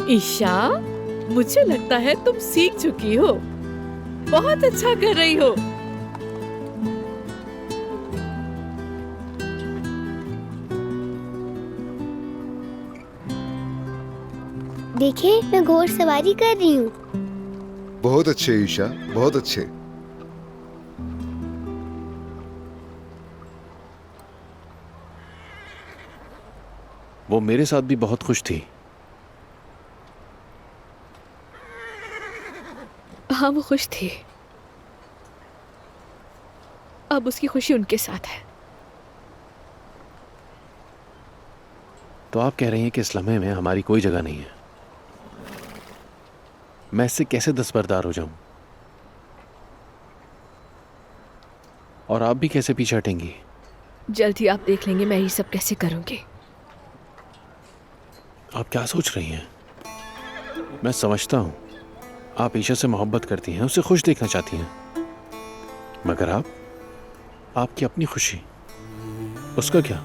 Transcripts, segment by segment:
ईशा, मुझे लगता है तुम सीख चुकी हो। बहुत अच्छा कर रही हो। देखिए, मैं घोड़सवारी कर रही हूँ। बहुत अच्छे ईशा, बहुत अच्छे। वो मेरे साथ भी बहुत खुश थी। हाँ, वो खुश थी। अब उसकी खुशी उनके साथ है। तो आप कह रही हैं कि इस लम्हे में हमारी कोई जगह नहीं है। मैं इससे कैसे दस्तबरदार हो जाऊं? और आप भी कैसे पीछे हटेंगी? जल्द ही आप देख लेंगे मैं ये सब कैसे करूंगी। आप क्या सोच रही हैं? मैं समझता हूं आप ईशा से मोहब्बत करती हैं, उसे खुश देखना चाहती हैं, मगर आपकी अपनी खुशी, उसका क्या?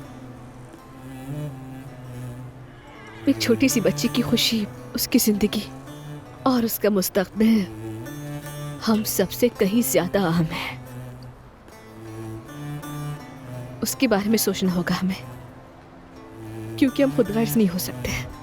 एक छोटी सी बच्ची की खुशी, उसकी जिंदगी और उसका मुस्तकबिल हम सबसे कहीं ज्यादा अहम है। उसके बारे में सोचना होगा हमें, क्योंकि हम खुद गर्ज नहीं हो सकते।